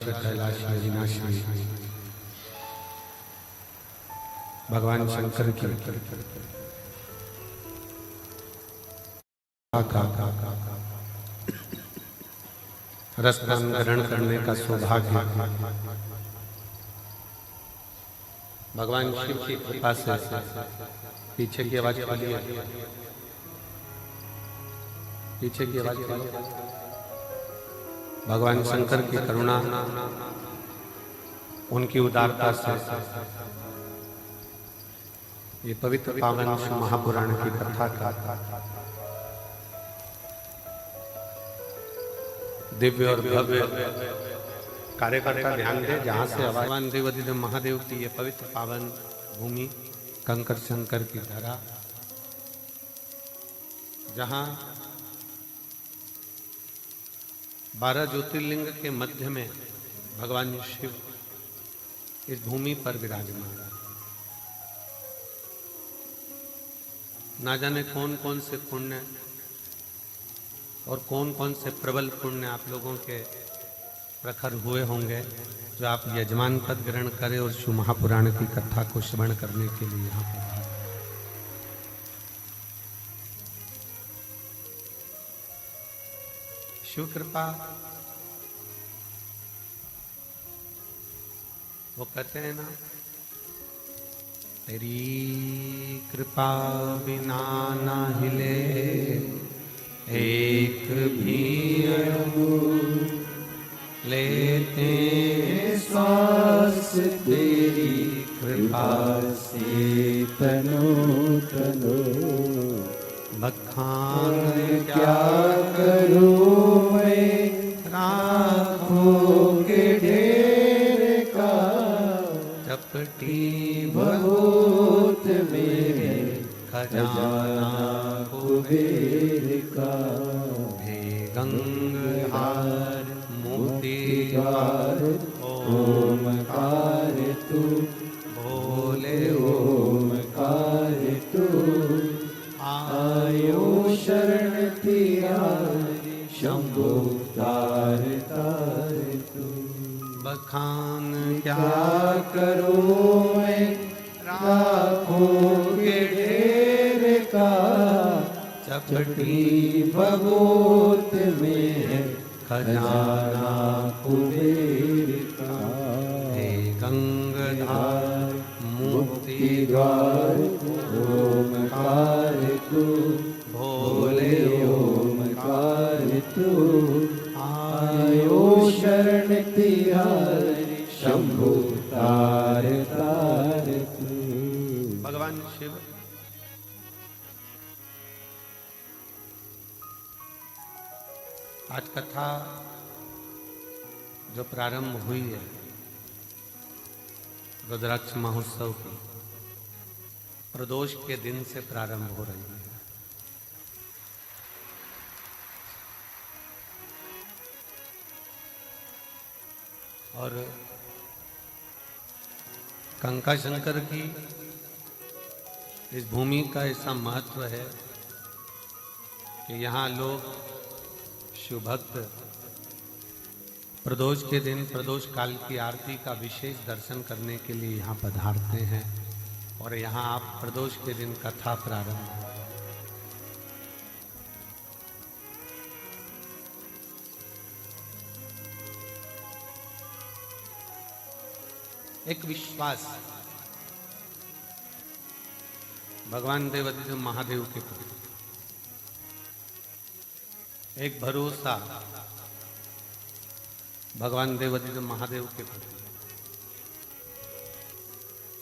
कैलाश अविनाशी भगवान शंकर की रसपान ग्रहण करने का सौभाग्य भगवान शिव की कृपा से पीछे की आवाज खोलिए, पीछे की आवाज खोलिए। भगवान शंकर की करुणा, उनकी उदारता से ये पवित्र पावन महापुराण की कथा का दिव्य और भव्य कार्यकर्ता ध्यान दे। जहां से भगवान देवाधिदेव महादेव की ये पवित्र पावन भूमि कंकर शंकर की धरा, जहां 12 ज्योतिर्लिंग के मध्य में भगवान शिव इस भूमि पर विराजमान। ना जाने कौन कौन से पुण्य और कौन कौन से प्रबल पुण्य आप लोगों के प्रखर हुए होंगे जो आप यजमान पद ग्रहण करें और शिव महापुराण की कथा को श्रवण करने के लिए यहाँ पर। शिव कृपा, वो कहते हैं ना, तेरी कृपा बिना ना हिले एक भी अणु, लेते श्वास तेरी कृपा से तनो तनो। बखान क्या करूं मैं राखों के ढेर का, चपटी बहुत मेरे खजाना कुबेर का। हे गंगहार मोतीहार ओमकार तू, बोले ओमकार तू। आयो शरण तिहारी शंभो तार तार तू। बखान क्या करूं मैं राखों के ढेर का, चपटी भगोत में खजाना कुबेर का। हे गंगाधार मुक्तिद्वार ओमकार तू, भोले ओमकार तू। आयो शरण तिहारी शंभु तार तार तू। भगवान शिव आज कथा जो प्रारंभ हुई है रुद्राक्ष महोत्सव की, प्रदोष के दिन से प्रारंभ हो रही है। और कंका शंकर की इस भूमि का ऐसा महत्व है कि यहाँ लोग शिव भक्त प्रदोष के दिन प्रदोष काल की आरती का विशेष दर्शन करने के लिए यहाँ पधारते हैं। और यहाँ आप प्रदोष के दिन कथा प्रारंभ। एक विश्वास भगवान देवाधिदेव महादेव के प्रति, एक भरोसा भगवान देवाधिदेव महादेव के प्रति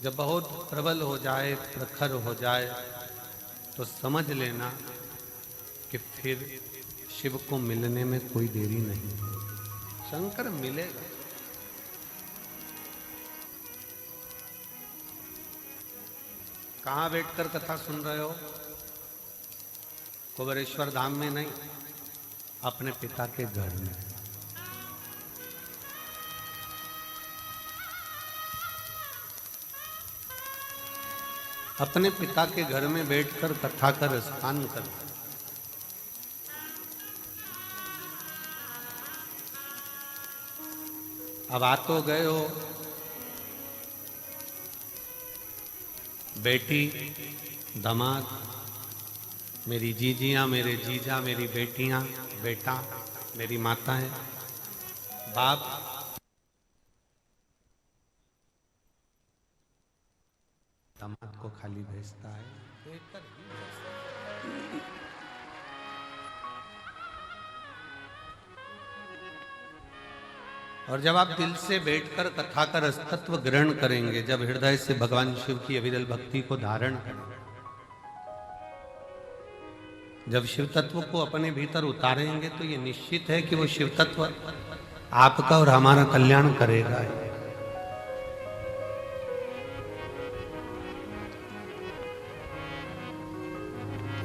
जब बहुत प्रबल हो जाए, प्रखर हो जाए, तो समझ लेना कि फिर शिव को मिलने में कोई देरी नहीं। शंकर मिलेगा। कहाँ बैठकर कथा सुन रहे हो? कुबेरेश्वर धाम में नहीं, अपने पिता के घर में। अपने पिता के घर में बैठकर कथा कर स्नान कर। अब आ तो गए हो, बेटी, दामाद, मेरी जीजियां, मेरे जीजा, मेरी बेटियां, बेटा, मेरी माताएं, बाप, दामाद को खाली भेजता है। और जब आप दिल से बैठकर कथा का रसतत्व ग्रहण करेंगे, जब हृदय से भगवान शिव की अविरल भक्ति को धारण करेंगे, जब शिव तत्व को अपने भीतर उतारेंगे, तो ये निश्चित है कि वो शिव तत्व आपका और हमारा कल्याण करेगा।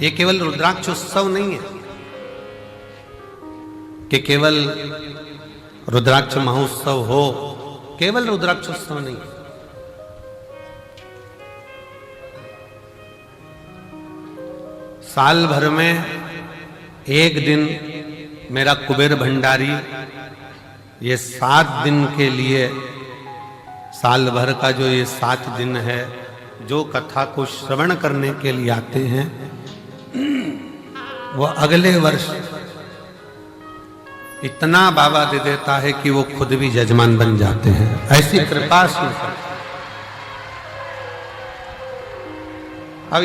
ये केवल रुद्राक्ष उत्सव नहीं है कि केवल रुद्राक्ष महोत्सव हो, केवल रुद्राक्ष उत्सव नहीं। साल भर में एक दिन मेरा कुबेर भंडारी ये 7 दिन के लिए, साल भर का जो ये 7 दिन है, जो कथा को श्रवण करने के लिए आते हैं, वो अगले वर्ष इतना बाबा दे देता है कि वो खुद भी यजमान बन जाते हैं। ऐसी कृपा से। अब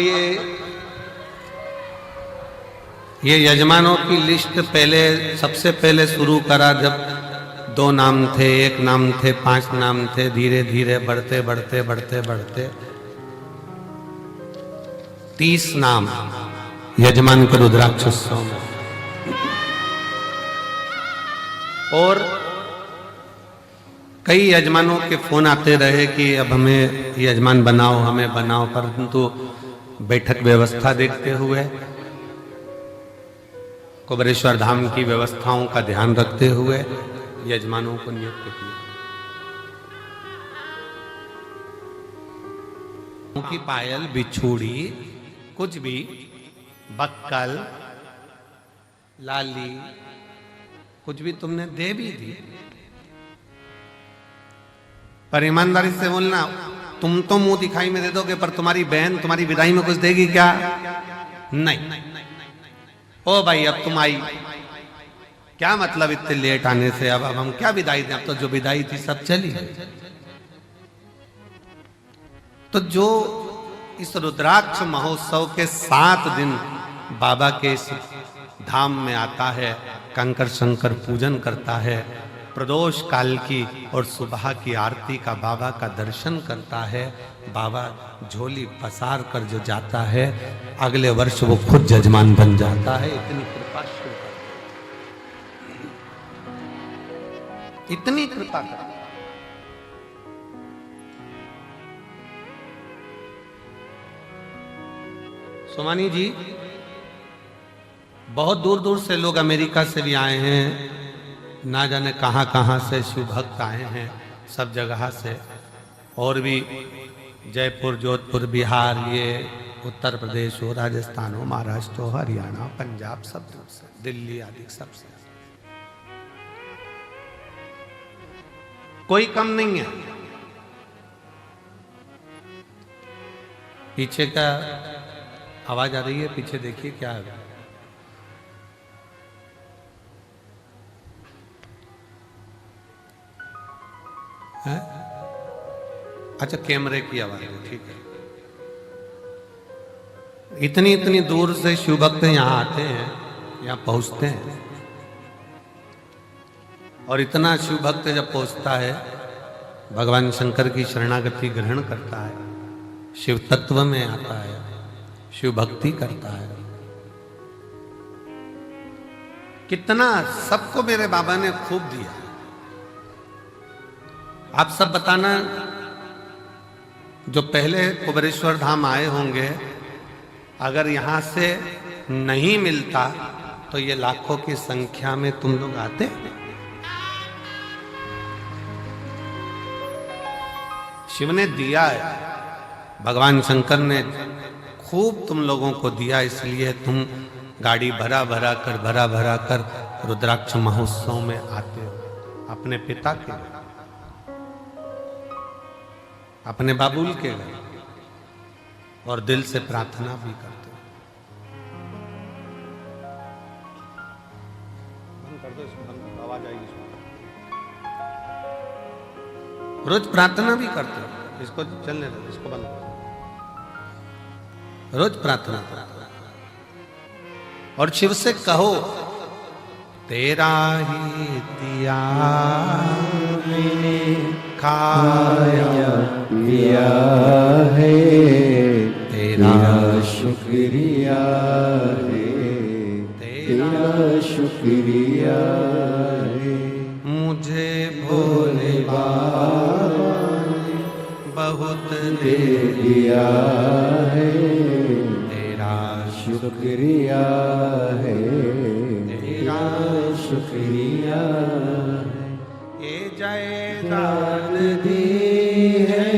ये यजमानों की लिस्ट पहले, सबसे पहले शुरू करा जब 2 नाम थे, 1 नाम थे, 5 नाम थे, धीरे धीरे बढ़ते बढ़ते बढ़ते बढ़ते 30 नाम यजमान के रुद्राक्ष उत्सव में। और कई यजमानों के फोन आते रहे कि अब हमें यजमान बनाओ, हमें बनाओ, परंतु बैठक व्यवस्था देखते हुए, कुबेरेश्वर धाम की व्यवस्थाओं का ध्यान रखते हुए यजमानों को नियुक्त किया। की पायल, बिछूड़ी, कुछ भी, बक्कल, लाली, कुछ भी तुमने दे भी दी, पर ईमानदारी से बोलना, तुम तो मुंह दिखाई में दे दोगे, पर तुम्हारी बहन तुम्हारी विदाई में कुछ देगी क्या? नहीं। ओ भाई, अब तुम आई, क्या मतलब इतने लेट आने से? अब हम क्या विदाई दें? अब तो जो विदाई थी सब चली गई। तो जो इस रुद्राक्ष महोत्सव के 7 दिन बाबा के इस धाम में आता है, कंकर शंकर पूजन करता है, प्रदोष काल की और सुबह की आरती का बाबा का दर्शन करता है, बाबा झोली पसार कर जो जाता है, अगले वर्ष वो खुद जजमान बन जाता है। इतनी कृपा शुरू कर, इतनी कृपा कर। सोमानी जी, बहुत दूर दूर से लोग अमेरिका से भी आए हैं, ना जाने कहाँ कहाँ से शिव भक्त आए हैं, सब जगह से, और भी जयपुर, जोधपुर, बिहार, ये उत्तर प्रदेश हो, राजस्थान हो, महाराष्ट्र हो, हरियाणा, पंजाब, सब दूर से, दिल्ली आदि सब से। कोई कम नहीं है। पीछे का आवाज आ रही है, पीछे देखिए क्या है। है? अच्छा, कैमरे की आवाज है, ठीक है। इतनी इतनी दूर से शिव भक्त यहाँ आते हैं, यहाँ पहुँचते हैं, और इतना शिव भक्त जब पहुँचता है, भगवान शंकर की शरणागति ग्रहण करता है, शिव तत्व में आता है, शिव भक्ति करता है, कितना सबको मेरे बाबा ने खूब दिया। आप सब बताना, जो पहले कुबेरेश्वर धाम आए होंगे, अगर यहां से नहीं मिलता तो ये लाखों की संख्या में तुम लोग आते। शिव ने दिया है, भगवान शंकर ने खूब तुम लोगों को दिया, इसलिए तुम गाड़ी भरा भरा कर रुद्राक्ष महोत्सव में आते हो अपने पिता के। अपने बाबुल के गए और दिल से प्रार्थना भी करते। बंद कर दो इसको, बंद कर दो, आवाज आएगी इसमें। रोज प्रार्थना भी करते हो, इसको चलने दो, इसको बंद कर दो। रोज प्रार्थना करते और शिव से कहो तेरा ही दिया मैंने खाया पिया है, तेरा शुक्रिया है, तेरा शुक्रिया है। मुझे भोले बाबा ने बहुत दे दिया है, तेरा शुक्रिया है, तेरा शुक्रिया है। ये जायदाद दी है,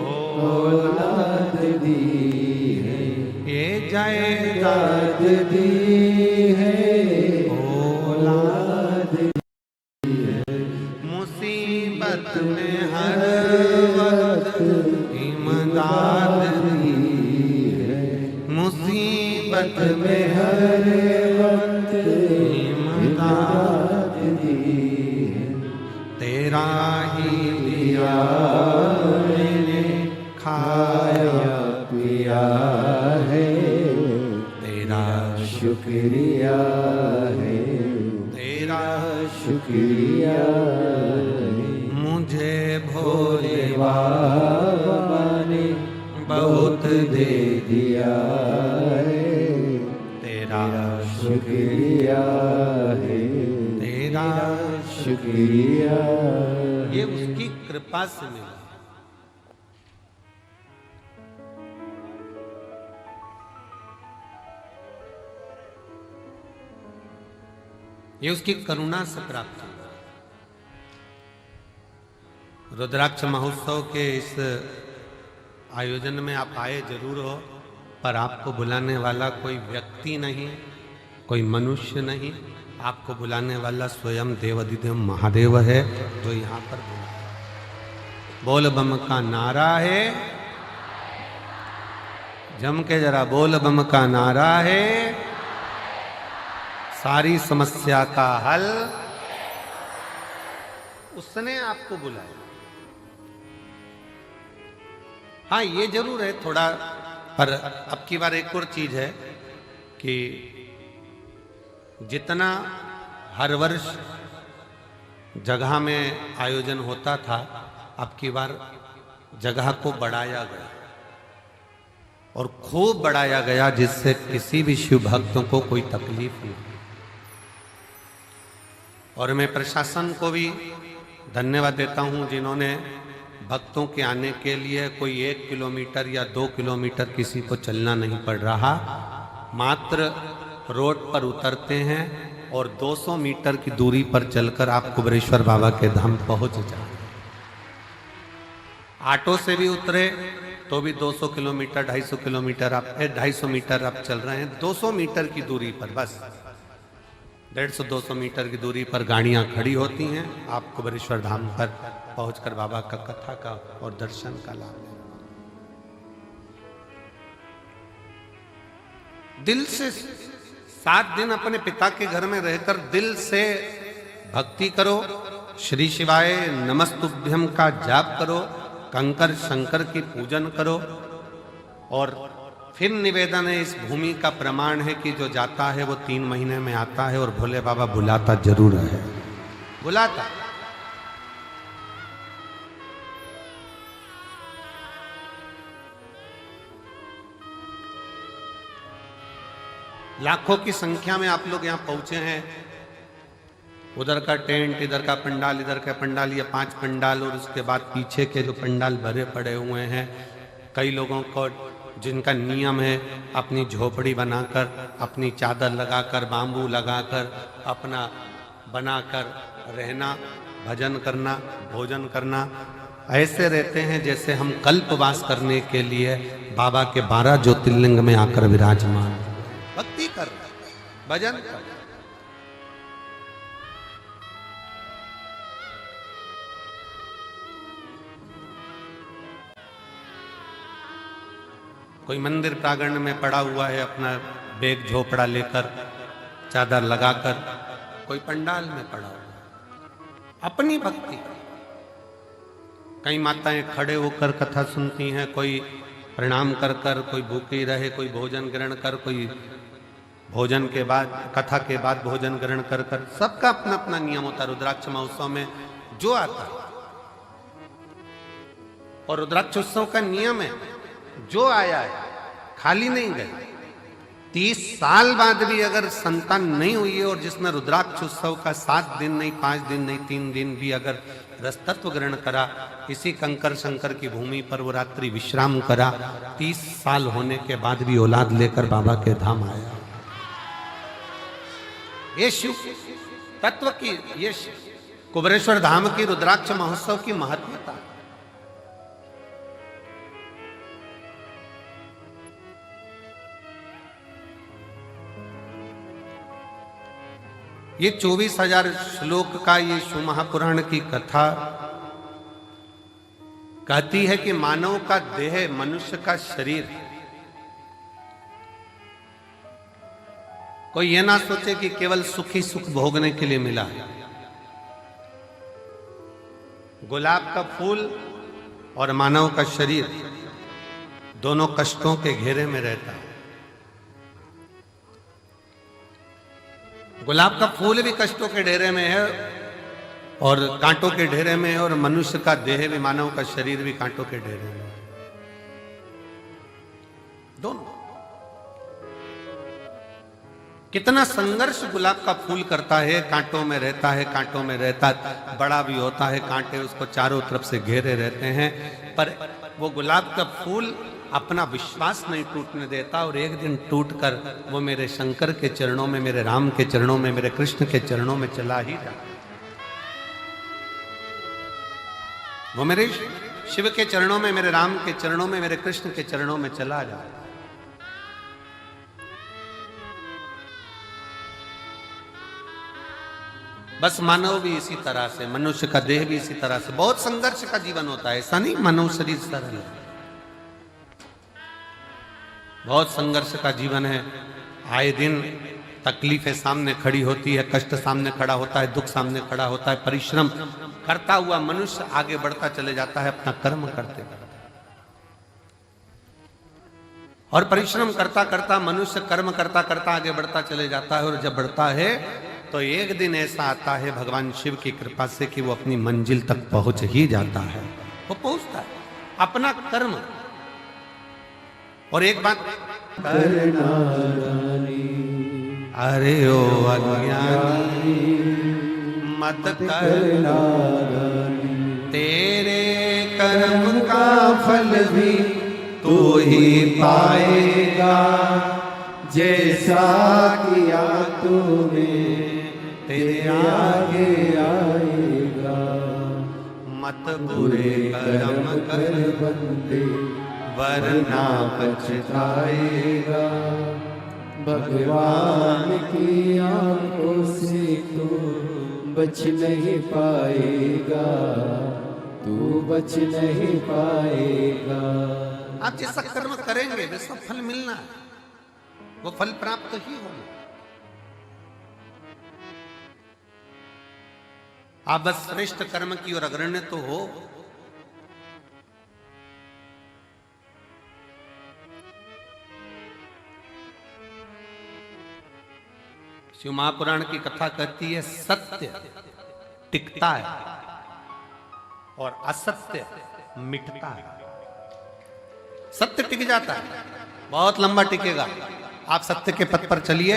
औलाद दी है, ये जायदाद दी है, औलाद दी है। मुसीबत में हर वक्त इमदाद दी है, मुसीबत में हर वक्त इमदाद दी है। तेरा ही दिया मैंने खाया पिया है, तेरा शुक्रिया है, तेरा शुक्रिया है। मुझे भोले बाबा ने बहुत दे दिया है, तेरा शुक्रिया है, तेरा शुक्रिया। ये उसकी कृपा से मिला। ये उसकी करुणा से प्राप्त हुआ। रुद्राक्ष महोत्सव के इस आयोजन में आप आए जरूर हो, पर आपको बुलाने वाला कोई व्यक्ति नहीं, कोई मनुष्य नहीं, आपको बुलाने वाला स्वयं देवाधिदेव महादेव है, जो यहाँ पर बुलाया। बोल बम का नारा है, जम के जरा बोल बम का नारा है, सारी समस्या का हल उसने आपको बुलाया। हाँ, ये जरूर है थोड़ा, पर अब की बार एक और चीज है कि जितना हर वर्ष जगह में आयोजन होता था, अब की बार जगह को बढ़ाया गया और खूब बढ़ाया गया, जिससे किसी भी शिव भक्तों को कोई तकलीफ नहीं। और मैं प्रशासन को भी धन्यवाद देता हूं, जिन्होंने भक्तों के आने के लिए कोई 1 किलोमीटर या 2 किलोमीटर किसी को चलना नहीं पड़ रहा, मात्र रोड पर उतरते हैं और 200 मीटर की दूरी पर चलकर आप कुबेरेश्वर बाबा के धाम पहुंच जाए। ऑटो से भी उतरे तो भी 200 किलोमीटर 250 किलोमीटर आप 250 मीटर आप चल रहे हैं, 200 मीटर की दूरी पर, बस 150-200 मीटर की दूरी पर गाड़ियां खड़ी होती हैं। आप कुबेरेश्वर धाम पर पहुंचकर बाबा का कथा का और दर्शन का लाभ लें। दिल से 7 दिन अपने पिता के घर में रहकर दिल से भक्ति करो, श्री शिवाय नमस्तुभ्यम का जाप करो, कंकर शंकर की पूजन करो। और फिर निवेदन है, इस भूमि का प्रमाण है कि जो जाता है वो 3 महीने में आता है, और भोले बाबा बुलाता जरूर है, बुलाता। लाखों की संख्या में आप लोग यहाँ पहुंचे हैं। उधर का टेंट, इधर का पंडाल, इधर का पंडाल, ये 5 पंडाल, और उसके बाद पीछे के जो पंडाल भरे पड़े हुए हैं। कई लोगों को जिनका नियम है अपनी झोपड़ी बनाकर, अपनी चादर लगाकर, बांबू लगाकर, अपना बनाकर रहना, भजन करना, भोजन करना, ऐसे रहते हैं जैसे हम कल्पवास करने के लिए बाबा के 12 ज्योतिर्लिंग में आकर विराजमान, भक्ति कर, भजन कर। कोई मंदिर प्रांगण में पड़ा हुआ है अपना बैग झोपड़ा लेकर, चादर लगाकर, कोई पंडाल में पड़ा हुआ है अपनी भक्ति। कई माताएं खड़े होकर कथा सुनती हैं, कोई प्रणाम कर कर, कोई भूखी रहे, कोई भोजन ग्रहण कर, कोई भोजन के बाद, कथा के बाद भोजन ग्रहण कर कर, सबका अपना अपना नियम होता है रुद्राक्ष महोत्सव में जो आता है। और रुद्राक्ष उत्सव का नियम है, जो आया है खाली नहीं गए। 30 साल बाद भी अगर संतान नहीं हुई है और जिसने रुद्राक्ष उत्सव का 7 दिन नहीं, 5 दिन नहीं, 3 दिन भी अगर रसतत्व ग्रहण करा, इसी कंकर शंकर की भूमि पर वो रात्रि विश्राम करा, 30 साल होने के बाद भी औलाद लेकर बाबा के धाम आया। ये शिव तत्व की, ये कुबेरेश्वर धाम की रुद्राक्ष महोत्सव की महत्वता। ये 24,000 श्लोक का ये शिव महापुराण की कथा कहती है कि मानव का देह, मनुष्य का शरीर, कोई ये ना सोचे कि केवल सुखी सुख भोगने के लिए मिला है। गुलाब का फूल और मानव का शरीर दोनों कष्टों के घेरे में रहता है। गुलाब का फूल भी कष्टों के घेरे में है और कांटों के घेरे में है, और मनुष्य का देह भी, मानव का शरीर भी कांटों के घेरे में है। दोनों कितना संघर्ष गुलाब का फूल करता है, कांटों में रहता है, कांटों में रहता, बड़ा भी होता है, कांटे उसको चारों तरफ से घेरे रहते हैं, पर वो गुलाब का फूल अपना विश्वास नहीं टूटने देता, और एक दिन टूटकर वो मेरे शंकर के चरणों में, मेरे राम के चरणों में, मेरे कृष्ण के चरणों में चला ही जाता। वो मेरे शिव के चरणों में, मेरे राम के चरणों में, मेरे कृष्ण के चरणों में चला जाता। बस मानव भी इसी तरह से, मनुष्य का देह भी इसी तरह से बहुत संघर्ष का जीवन होता है। ऐसा नहीं मानव शरीर सरल है, बहुत संघर्ष का जीवन है। आए दिन तकलीफें सामने खड़ी होती है, कष्ट सामने खड़ा होता है, दुख सामने खड़ा होता है। परिश्रम करता हुआ मनुष्य आगे बढ़ता चले जाता है अपना कर्म करते करते, और परिश्रम करता करता मनुष्य कर्म करता करता आगे बढ़ता चले जाता है। और जब बढ़ता है तो एक दिन ऐसा आता है भगवान शिव की कृपा से कि वो अपनी मंजिल तक पहुंच ही जाता है, वो पहुंचता है अपना कर्म। और एक बात, अरे ओ अज्ञानी मत करना, तेरे कर्म का फल भी तू ही पाएगा, जैसा किया तूने तेरे आगे आएगा। मत बुरे कर्म कर बंदे, वरना पछताएगा, भगवान की आंखों से तू बच नहीं पाएगा, तू बच नहीं पाएगा। आप जैसा कर्म करेंगे वैसा फल मिलना है, वो फल प्राप्त ही होगा। आप बस श्रेष्ठ कर्म की ओर अग्रणी तो हो। शिव महापुराण की कथा कहती है सत्य टिकता है और असत्य मिटता है। सत्य टिक जाता है, बहुत लंबा टिकेगा। आप सत्य के पथ पर चलिए,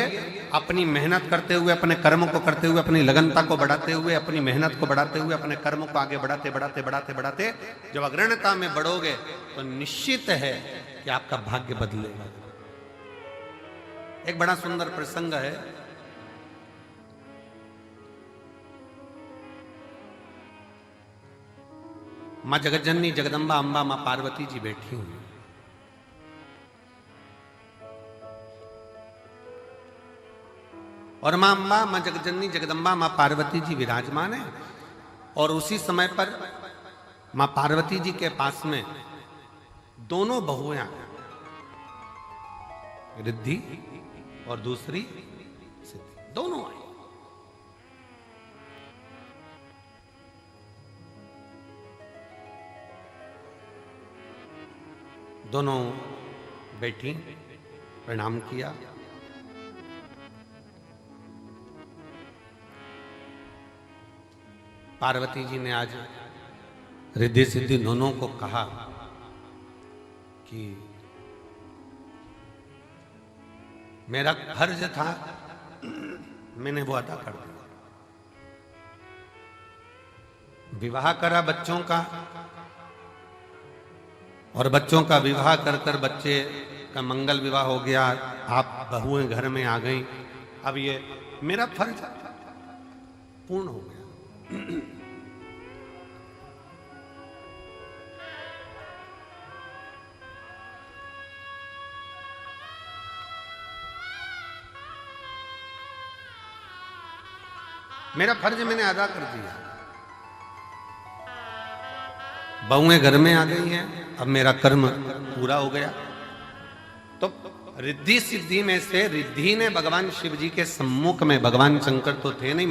अपनी मेहनत करते हुए, अपने कर्म को करते हुए, अपनी लगनता को बढ़ाते हुए, अपनी मेहनत को बढ़ाते हुए, अपने कर्म को आगे बढ़ाते बढ़ाते बढ़ाते बढ़ाते जब अग्रणता में बढ़ोगे तो निश्चित है कि आपका भाग्य बदलेगा। एक बड़ा सुंदर प्रसंग है। मां जगज्जननी जगदम्बा अंबा मां पार्वती जी बैठी हुई, और मां अंबा, मां जगज्जननी जगदम्बा मां पार्वती जी विराजमान है। और उसी समय पर मां पार्वती जी के पास में दोनों बहुएं रिद्धि और दूसरी सिद्धि, दोनों आई। दोनों बैठी, प्रणाम किया। पार्वती जी ने आज रिद्धि सिद्धि दोनों को कहा कि मेरा फर्ज था, मैंने वो अदा कर दिया। विवाह करा बच्चों का, और बच्चों का विवाह कर कर बच्चे का मंगल विवाह हो गया, आप बहुएं घर में आ गई। अब ये मेरा फर्ज पूर्ण हो गया। मेरा फर्ज मैंने अदा कर दिया। बहुएं घर में आ गई हैं, अब मेरा कर्म पूरा हो गया। तो रिद्धि सिद्धि में से रिद्धि ने भगवान शिव जी के सम्मुख में, भगवान शंकर तो थे नहीं,